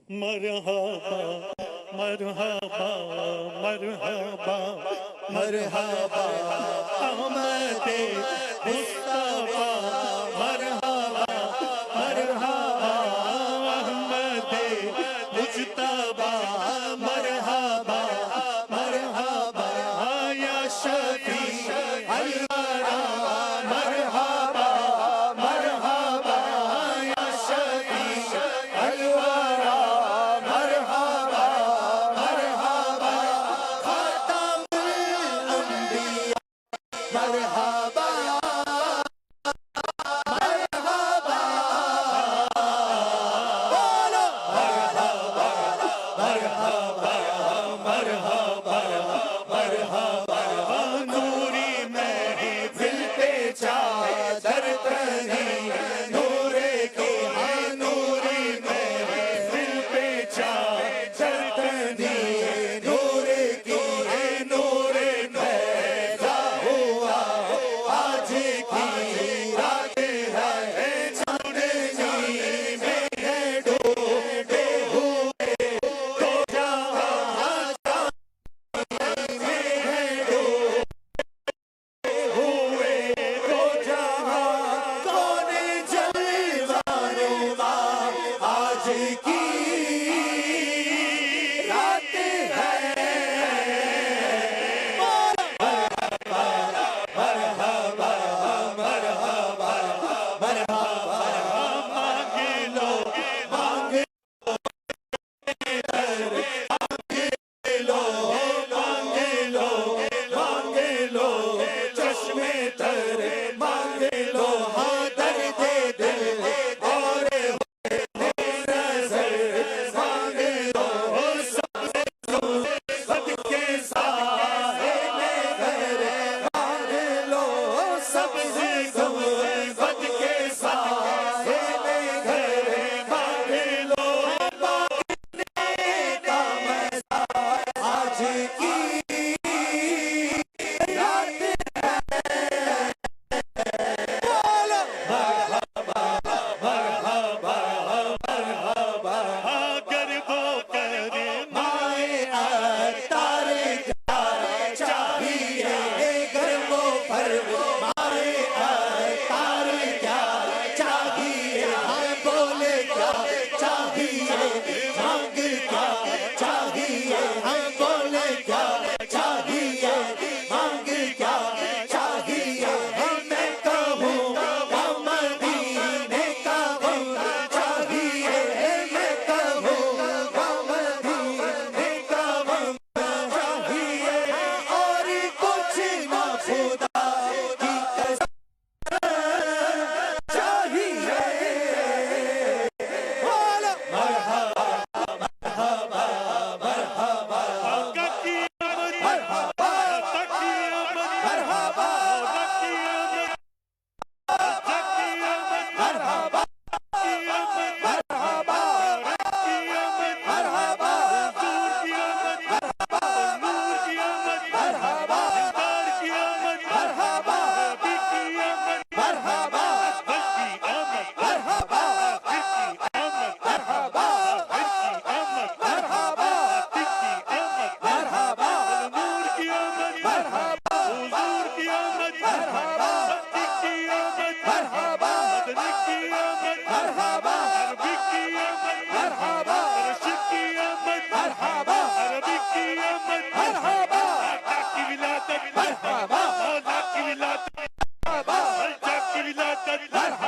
مرحبا مرحبا مرحبا مرحبا احمد مصطفیٰ مرحبا مرحبا احمد مجتبی مرحبا مرحبا یا شفیع الورا مرحبا مرحبا یا شفیع الورا مرحبا مرحبا خاتم الانبیاء مرحبا مرحبا بولو مرحبا مرحبا مرحبا مرحبا نوری محفل پہ چادر تنی نور کی نوری محفل پہ چادر تنی نور کی نور پیدا ہوا آج کی رات ہے چاندنی میں ڈوبے ہوئے دو جہاں چاندنی میں ڈوبے ہوئے دو جہاں کون جلوہ آج کی رات ہے مرحبا مرحبا مرحبا مانگ لو مانگ لو مانگ لو مانگ لو چشمے تر مانگ لو ہاں درد دل اور نظر مانگ لو سب بد کے سائے میں گھر مانگ لو سب بد کے سائے میں گھر مانگ لو مانگنے کا مزہ آج کی رات بولو مرحبا مرحبا مرحبا اگر وہ کرے مائے اتار چاہیے اگر وہ فرمائے اتار کیا چاہیے ہاں بولے کیا چاہیے مانگ کیا چاہیے ہاں بولے کیا چاہیے مانگ کیا چاہیے میں کہوں گا مدینے کا غم چاہیے میں کہوں گا مدینے کا غم چاہیے اور کچھ نہ خدا کی قسم چاہیے بولو مرحبا مرحبا مرحبا مرحبا مرحبا مرحبا مرحبا مرحبا مرحبا مرحبا مرحبا مرحبا مرحبا مرحبا مرحبا نور کی آمد مرحبا حضور کی آمد مرحبا صدیق کی آمد مرحبا مدنی کی آمد مرحبا عربی کی آمد مرحبا رشید کی آمد مرحبا عربی کی آمد مرحبا آقا کی ولادت مرحبا مولا کی ولادت مرحبا الجا کی ولادت مرحبا